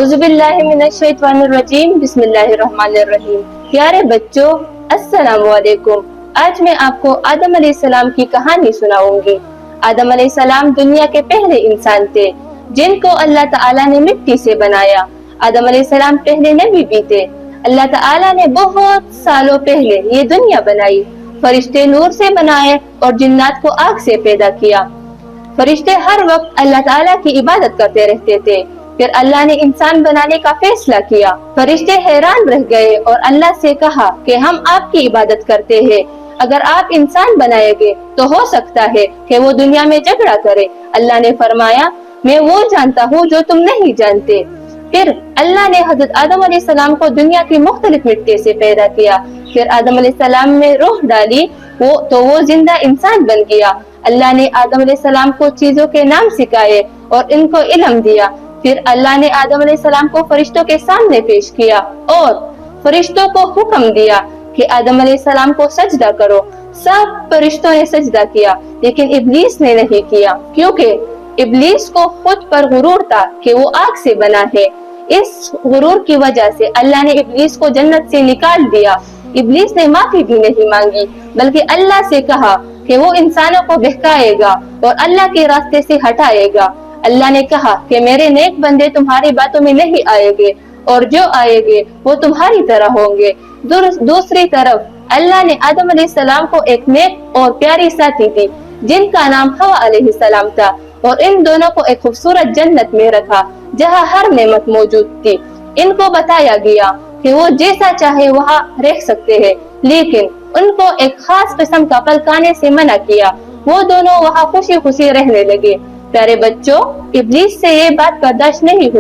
औज़ुबिल्लाहिमिनश्शैतानिर्रजीम बिस्मिल्लाहिर्रहमानिर्रहीम। प्यारे बच्चों, अस्सलाम वालेकुम। आज मैं आपको आदम अलैहिस्सलाम की कहानी सुनाऊंगी। आदम अलैहिस्सलाम दुनिया के पहले इंसान थे जिनको अल्लाह ताला ने मिट्टी से बनाया। आदम अलैहिस्सलाम पहले नबी भी थे। अल्लाह ताला ने बहुत सालों पहले ये दुनिया बनाई। फरिश्ते नूर से बनाए और जिन्नात को आग से पैदा किया। फरिश्ते हर वक्त अल्लाह ताला की इबादत करते रहते थे। फिर अल्लाह ने इंसान बनाने का फैसला किया। फरिश्ते हैरान रह गए और अल्लाह से कहा कि हम आपकी इबादत करते हैं, अगर आप इंसान बनाएंगे तो हो सकता है कि वो दुनिया में झगड़ा करे। अल्लाह ने फरमाया, मैं वो जानता हूँ जो तुम नहीं जानते। फिर अल्लाह ने हजरत आदम अलैहिस्सलाम को दुनिया की मुख्तलिफ मिट्टी से पैदा किया। फिर आदम अलैहिस्सलाम में रूह डाली, वो जिंदा इंसान बन गया। अल्लाह ने आदम अलैहिस्सलाम को चीजों के नाम सिखाए और इनको इल्म दिया। फिर अल्लाह ने आदम अलैहिस्सलाम को फरिश्तों के सामने पेश किया और फरिश्तों को हुक्म दिया कि आदम अलैहिस्सलाम को सजदा करो। सब फरिश्तों ने सजदा किया, लेकिन इब्लीस ने नहीं किया, क्योंकि इब्लीस को खुद पर गुरूर था कि वो आग से बना है। इस गुरूर की वजह से अल्लाह ने इब्लीस को जन्नत से निकाल दिया। इब्लीस ने माफी भी नहीं मांगी, बल्कि अल्लाह से कहा कि वो इंसानों को बहकाएगा और अल्लाह के रास्ते से हटाएगा। अल्लाह ने कहा कि मेरे नेक बंदे तुम्हारी बातों में नहीं आएंगे और जो आएंगे वो तुम्हारी तरह होंगे। दूसरी तरफ अल्लाह ने आदम अलैहिस्सलाम को एक नेक और प्यारी साथी दी जिनका नाम हवा अलैहिस्सलाम था, और इन दोनों को एक खूबसूरत जन्नत में रखा जहाँ हर नेमत मौजूद थी। इनको बताया गया कि वो जैसा चाहे वहाँ रह सकते हैं, लेकिन उनको एक खास किस्म का फल खाने से मना किया। वो दोनों वहाँ खुशी खुशी रहने लगे। प्यारे बच्चों, इब्लीस से ये बात बर्दाश्त नहीं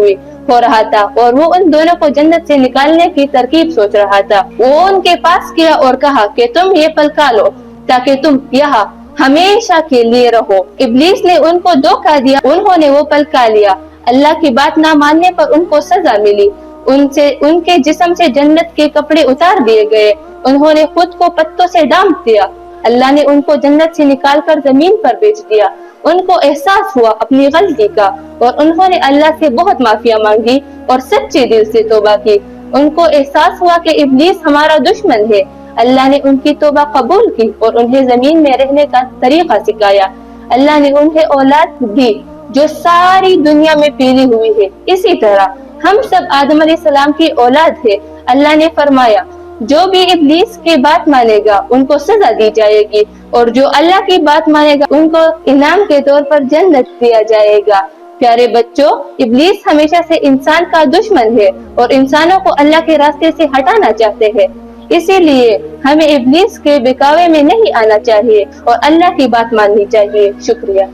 हो रहा था और वो उन दोनों को जन्नत से निकालने की तरकीब सोच रहा था। वो उनके पास गया और कहा कि तुम ये फल खा लो ताकि तुम यहाँ हमेशा के लिए रहो। इब्लीस ने उनको धोखा दिया, उन्होंने वो फल खा लिया। अल्लाह की बात ना मानने पर उनको सजा मिली। उनके जिस्म से जन्नत के कपड़े उतार दिए गए। उन्होंने खुद को पत्तों से ढांप दिया। अल्लाह ने उनको जन्नत से निकालकर जमीन पर बेच दिया। उनको एहसास हुआ अपनी गलती का और उन्होंने अल्लाह से बहुत माफिया मांगी और सच्चे दिल से तौबा की। उनको एहसास हुआ कि इब्लीस हमारा दुश्मन है। अल्लाह ने उनकी तौबा कबूल की और उन्हें जमीन में रहने का तरीका सिखाया। अल्लाह ने उन्हें औलाद दी जो सारी दुनिया में फैली हुई है। इसी तरह हम सब आदम अलैहिस्सलाम की औलाद है। अल्लाह ने फरमाया, जो भी इब्लीस की बात मानेगा उनको सजा दी जाएगी और जो अल्लाह की बात मानेगा उनको इनाम के तौर पर जन्नत दिया जाएगा। प्यारे बच्चों, इब्लीस हमेशा से इंसान का दुश्मन है और इंसानों को अल्लाह के रास्ते से हटाना चाहते हैं। इसीलिए हमें इब्लीस के बहकावे में नहीं आना चाहिए और अल्लाह की बात माननी चाहिए। शुक्रिया।